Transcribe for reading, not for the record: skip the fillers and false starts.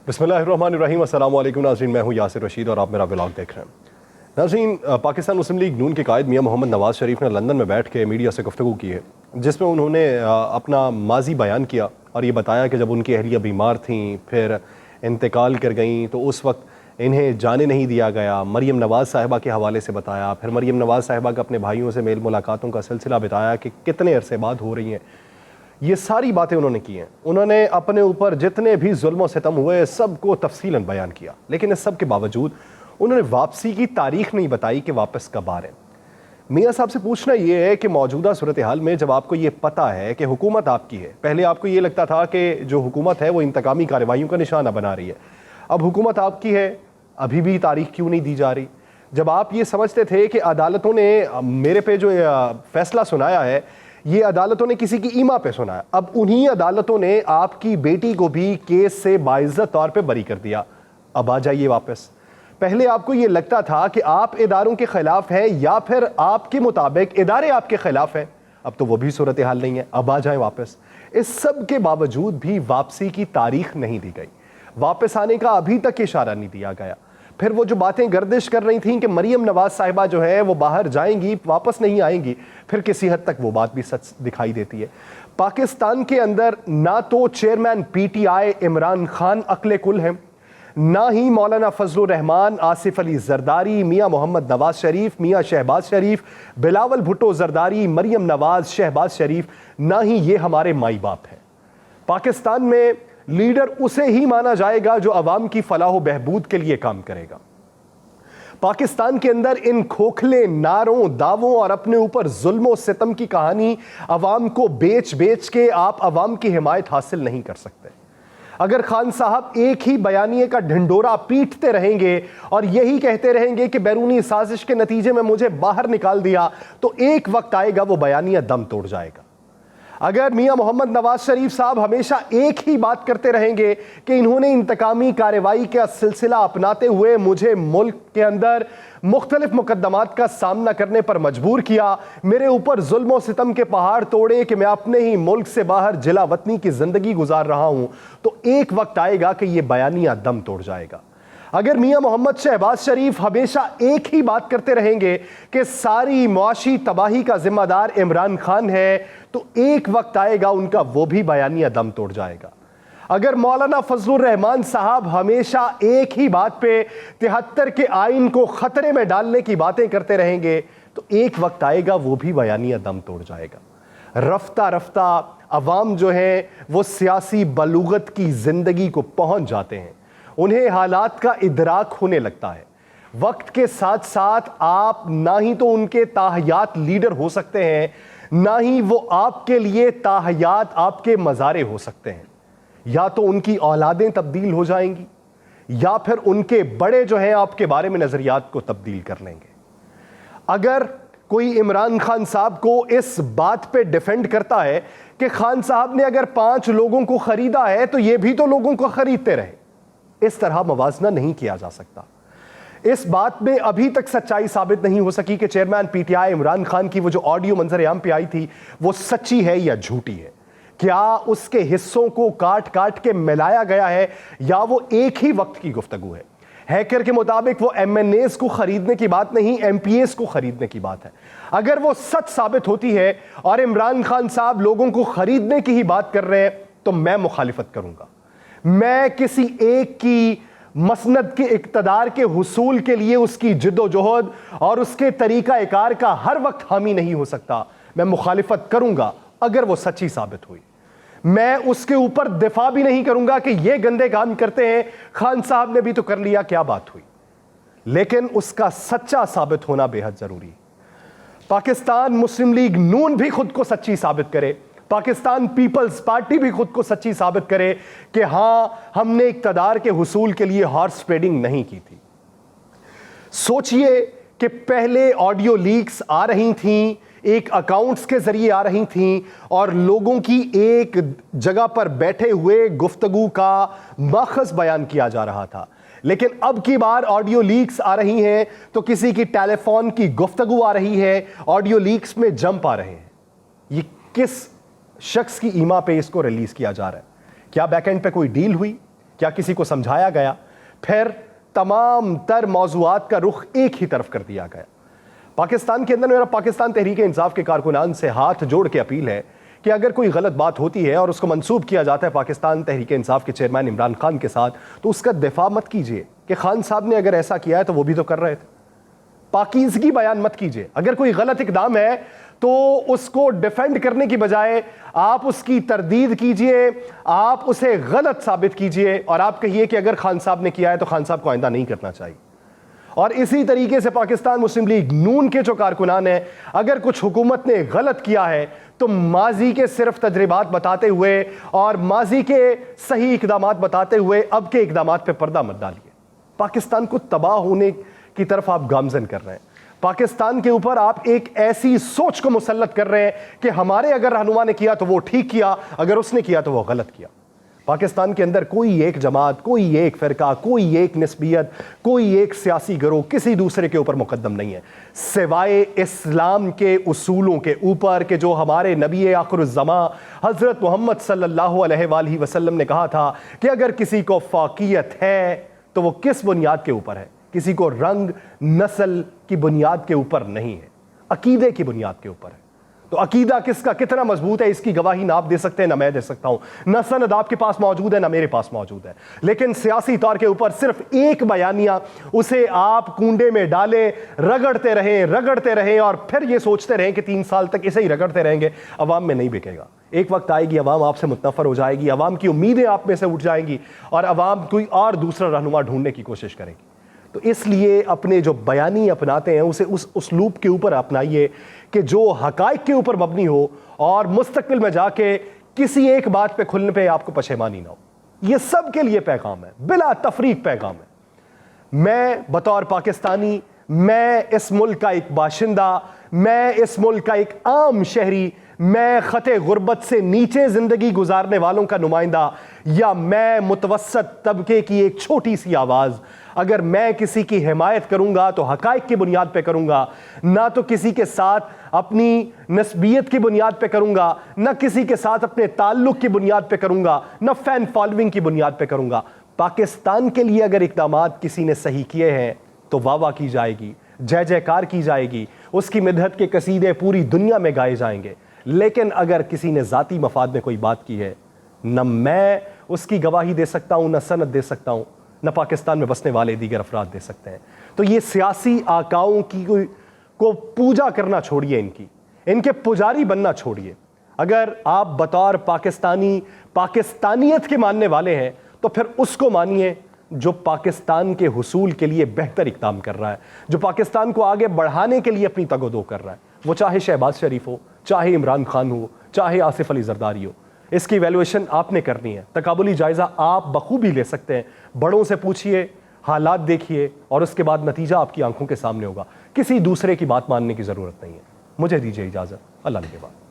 बिस्मिल्लाहिर्रहमानिर्रहीम। अस्सलाम वालेकुम नाज़रीन, मैं हूँ यासिर रशीद और आप मेरा व्लॉग देख रहे हैं। नाज़रीन, पाकिस्तान मुस्लिम लीग नून के कायद मियां मोहम्मद नवाज़ शरीफ ने लंदन में बैठ के मीडिया से गुफ्तगू की है, जिसमें उन्होंने अपना माजी बयान किया और ये बताया कि जब उनकी अहलिया बीमार थीं, फिर इंतकाल कर गईं, तो उस वक्त इन्हें जाने नहीं दिया गया। मरीम नवाज़ साहिबा के हवाले से बताया, फिर मरीम नवाज़ साहिबा का अपने भाइयों से मेल मुलाकातों का सिलसिला बताया कि कितने अरसे बाद हो रही हैं। ये सारी बातें उन्होंने की हैं। उन्होंने अपने ऊपर जितने भी जुल्म और सितम हुए सबको तफसीलन बयान किया, लेकिन इस सब के बावजूद उन्होंने वापसी की तारीख नहीं बताई कि वापस कब आ रहे हैं। मियाँ साहब से पूछना ये है कि मौजूदा सूरत हाल में जब आपको ये पता है कि हुकूमत आपकी है, पहले आपको ये लगता था कि जो हुकूमत है वो इंतकामी कार्रवाइयों का निशाना बना रही है, अब हुकूमत आपकी है, अभी भी तारीख क्यों नहीं दी जा रही? जब आप ये समझते थे कि अदालतों ने मेरे पे जो फैसला सुनाया है ये अदालतों ने किसी की ईमा पे सुनाया, अब उन्हीं अदालतों ने आपकी बेटी को भी केस से बाइज्जत तौर पे बरी कर दिया, अब आ जाइए वापस। पहले आपको ये लगता था कि आप इदारों के खिलाफ हैं या फिर आपके मुताबिक इदारे आपके खिलाफ हैं, अब तो वो भी सूरत हाल नहीं है, अब आ जाएं वापस। इस सब के बावजूद भी वापसी की तारीख नहीं दी गई, वापस आने का अभी तक इशारा नहीं दिया गया। फिर वो जो बातें गर्दिश कर रही थीं कि मरीम नवाज साहिबा जो है वो बाहर जाएंगी, वापस नहीं आएंगी, फिर किसी हद तक वो बात भी सच दिखाई देती है। पाकिस्तान के अंदर ना तो चेयरमैन पीटीआई इमरान खान अक्ले कुल हैं, ना ही मौलाना फजलुर रहमान, आसिफ अली जरदारी, मियां मोहम्मद नवाज शरीफ, मियां शहबाज शरीफ, बिलावल भुट्टो जरदारी, मरीम नवाज, शहबाज शरीफ, ना ही ये हमारे माई बाप हैं। पाकिस्तान में लीडर उसे ही माना जाएगा जो अवाम की फलाह बहबूद के लिए काम करेगा। पाकिस्तान के अंदर इन खोखले नारों, दावों और अपने ऊपर जुल्म और सितम की कहानी अवाम को बेच बेच के आप अवाम की हिमायत हासिल नहीं कर सकते। अगर खान साहब एक ही बयानिए का ढिंडोरा पीटते रहेंगे और यही कहते रहेंगे कि बैरूनी साजिश के नतीजे में मुझे बाहर निकाल दिया, तो एक वक्त आएगा वो बयानिया दम तोड़ जाएगा। अगर मियां मोहम्मद नवाज शरीफ साहब हमेशा एक ही बात करते रहेंगे कि इन्होंने इंतकामी कार्रवाई का सिलसिला अपनाते हुए मुझे मुल्क के अंदर मुख्तलिफ मुकदमात का सामना करने पर मजबूर किया, मेरे ऊपर जुल्म और सितम के पहाड़ तोड़े कि मैं अपने ही मुल्क से बाहर जिला वतनी की जिंदगी गुजार रहा हूं, तो एक वक्त आएगा कि यह बयानिया दम तोड़ जाएगा। अगर मियां मोहम्मद शहबाज शरीफ हमेशा एक ही बात करते रहेंगे कि सारी मुआशी तबाही का जिम्मेदार इमरान खान है, तो एक वक्त आएगा उनका वो भी बयानिया दम तोड़ जाएगा। अगर मौलाना फजलुर रहमान साहब हमेशा एक ही बात पे 73 के आइन को खतरे में डालने की बातें करते रहेंगे, तो एक वक्त आएगा वो भी बयानिया दम तोड़ जाएगा। रफ्ता रफ्ता अवाम जो है वो सियासी बलूगत की जिंदगी को पहुंच जाते हैं, उन्हें हालात का इदराक होने लगता है। वक्त के साथ साथ आप ना ही तो उनके ताहयात लीडर हो सकते हैं, ना ही वो आपके लिए ताहयात आपके मज़ारे हो सकते हैं। या तो उनकी औलादें तब्दील हो जाएंगी या फिर उनके बड़े जो हैं आपके बारे में नज़रियात को तब्दील कर लेंगे। अगर कोई इमरान खान साहब को इस बात पे डिफेंड करता है कि खान साहब ने अगर 5 लोगों को खरीदा है तो ये भी तो लोगों को खरीदते रहे, इस तरह मवाजना नहीं किया जा सकता। इस बात में अभी तक सच्चाई साबित नहीं हो सकी कि चेयरमैन पीटीआई इमरान खान की वो जो ऑडियो मंजर आम पे आई थी वो सच्ची है या झूठी है। क्या उसके हिस्सों को काट काट के मिलाया गया है या वो एक ही वक्त की गुफ्तगू है? हैकर के मुताबिक वो एमएनएस को खरीदने की बात नहीं, एमपीएस को खरीदने की बात है। अगर वो सच साबित होती है और इमरान खान साहब लोगों को खरीदने की ही बात कर रहे हैं, तो मैं मुखालिफत करूंगा। मैं किसी एक की मसनद के इक्तदार के हुसूल के लिए उसकी जिद्दोजहद और उसके तरीका एकार का हर वक्त हामी नहीं हो सकता। मैं मुखालिफत करूंगा अगर वो सच्ची साबित हुई। मैं उसके ऊपर दिफा भी नहीं करूंगा कि ये गंदे काम करते हैं, खान साहब ने भी तो कर लिया, क्या बात हुई। लेकिन उसका सच्चा साबित होना बेहद जरूरी है। पाकिस्तान मुस्लिम लीग नून भी खुद को सच्ची साबित करे, पाकिस्तान पीपल्स पार्टी भी खुद को सच्ची साबित करे कि हां, हमने इक्तदार के हुसूल के लिए हॉर्स ट्रेडिंग नहीं की थी। सोचिए कि पहले ऑडियो लीक्स आ रही थीं, एक अकाउंट्स के जरिए आ रही थीं और लोगों की एक जगह पर बैठे हुए गुफ्तगू का माखज़ बयान किया जा रहा था। लेकिन अब की बार ऑडियो लीक्स आ रही हैं तो किसी की टेलीफोन की गुफ्तगू आ रही है, ऑडियो लीक्स में जंप आ रहे हैं। ये किस शख्स की ईमा पे इसको रिलीज किया जा रहा है? क्या बैकएंड पे कोई डील हुई? کیا کسی کو سمجھایا گیا؟ پھر تمام تر موضوعات کا رخ ایک ہی طرف کر دیا گیا۔ پاکستان کے اندر میرا پاکستان تحریک انصاف کے کارکنان سے ہاتھ جوڑ کے اپیل ہے کہ اگر کوئی غلط بات ہوتی ہے اور اس کو منسوب کیا جاتا ہے پاکستان تحریک انصاف کے چیئرمین عمران خان کے ساتھ، تو اس کا دفاع مت کیجئے کہ خان صاحب نے اگر ایسا کیا ہے تو وہ بھی تو کر رہے تھے۔ پاکیزگی بیان مت کیجئے، اگر کوئی غلط اقدام ہے تو اس کو ڈیفینڈ کرنے کی بجائے آپ اس کی تردید کیجئے، آپ اسے غلط ثابت کیجئے اور آپ کہیے کہ اگر خان صاحب نے کیا ہے تو خان صاحب کو آئندہ نہیں کرنا چاہیے۔ اور اسی طریقے سے پاکستان مسلم لیگ نون کے جو کارکنان ہیں، اگر کچھ حکومت نے غلط کیا ہے تو ماضی کے صرف تجربات بتاتے ہوئے اور ماضی کے صحیح اقدامات بتاتے ہوئے اب کے اقدامات پہ پردہ مت ڈالیے۔ پاکستان کو تباہ ہونے کی طرف آپ گامزن کر رہے ہیں۔ پاکستان کے اوپر آپ ایک ایسی سوچ کو مسلط کر رہے ہیں کہ ہمارے اگر رہنما نے کیا تو وہ ٹھیک کیا، اگر اس نے کیا تو وہ غلط کیا۔ پاکستان کے اندر کوئی ایک جماعت، کوئی ایک فرقہ، کوئی ایک نسبیت، کوئی ایک سیاسی گروہ کسی دوسرے کے اوپر مقدم نہیں ہے سوائے اسلام کے اصولوں کے اوپر، کہ جو ہمارے نبی آخر الزماں حضرت محمد صلی اللہ علیہ وآلہ وسلم نے کہا تھا کہ اگر کسی کو فاقیت ہے تو وہ کس بنیاد کے اوپر ہے؟ کسی کو رنگ نسل کی بنیاد کے اوپر نہیں ہے، عقیدے کی بنیاد کے اوپر ہے۔ تو عقیدہ کس کا کتنا مضبوط ہے اس کی گواہی نہ آپ دے سکتے ہیں نہ میں دے سکتا ہوں، نہ سند آپ کے پاس موجود ہے نہ میرے پاس موجود ہے، لیکن سیاسی طور کے اوپر صرف ایک بیانیہ، اسے آپ کنڈے میں ڈالیں، رگڑتے رہیں اور پھر یہ سوچتے رہیں کہ 3 سال تک اسے ہی رگڑتے رہیں گے، عوام میں نہیں بکے گا۔ ایک وقت آئے گی عوام آپ سے متنفر ہو جائے گی، عوام کی امیدیں آپ میں سے اٹھ جائیں گی اور عوام کوئی اور دوسرا رہنما ڈھونڈنے کی کوشش کرے گی۔ تو اس لیے اپنے جو بیانی اپناتے ہیں اسے اس اسلوب کے اوپر اپنائیے کہ جو حقائق کے اوپر مبنی ہو اور مستقبل میں جا کے کسی ایک بات پہ کھلنے پہ آپ کو پشیمانی نہ ہو۔ یہ سب کے لیے پیغام ہے، بلا تفریق پیغام ہے۔ میں بطور پاکستانی، میں اس ملک کا ایک باشندہ، میں اس ملک کا ایک عام شہری، میں خطے غربت سے نیچے زندگی گزارنے والوں کا نمائندہ، یا میں متوسط طبقے کی ایک چھوٹی سی آواز، اگر میں کسی کی حمایت کروں گا تو حقائق کی بنیاد پہ کروں گا، نہ تو کسی کے ساتھ اپنی نسبیت کی بنیاد پہ کروں گا، نہ کسی کے ساتھ اپنے تعلق کی بنیاد پہ کروں گا، نہ فین فالوئنگ کی بنیاد پہ کروں گا۔ پاکستان کے لیے اگر اقدامات کسی نے صحیح کیے ہیں تو واہ واہ کی جائے گی، جے جے کار کی جائے گی، اس کی مدحت کے قصیدے پوری دنیا میں گائے جائیں گے۔ لیکن اگر کسی نے ذاتی مفاد میں کوئی بات کی ہے، نہ میں اس کی گواہی دے سکتا ہوں، نہ سند دے سکتا ہوں، نہ پاکستان میں بسنے والے دیگر افراد دے سکتے ہیں۔ تو یہ سیاسی آقاؤں کی کو پوجا کرنا چھوڑیے، ان کے پجاری بننا چھوڑیے۔ اگر آپ بطور پاکستانی پاکستانیت کے ماننے والے ہیں تو پھر اس کو مانیے جو پاکستان کے حصول کے لیے بہتر اقدام کر رہا ہے، جو پاکستان کو آگے بڑھانے کے لیے اپنی تگ و دو کر رہا ہے، وہ چاہے شہباز شریف ہو، چاہے عمران خان ہو، چاہے آصف علی زرداری ہو۔ اس کی ایویلویشن آپ نے کرنی ہے، تقابلی جائزہ آپ بخوبی لے سکتے ہیں، بڑوں سے پوچھئے، حالات دیکھیے اور اس کے بعد نتیجہ آپ کی آنکھوں کے سامنے ہوگا۔ کسی دوسرے کی بات ماننے کی ضرورت نہیں ہے۔ مجھے دیجیے اجازت، اللہ کے بعد۔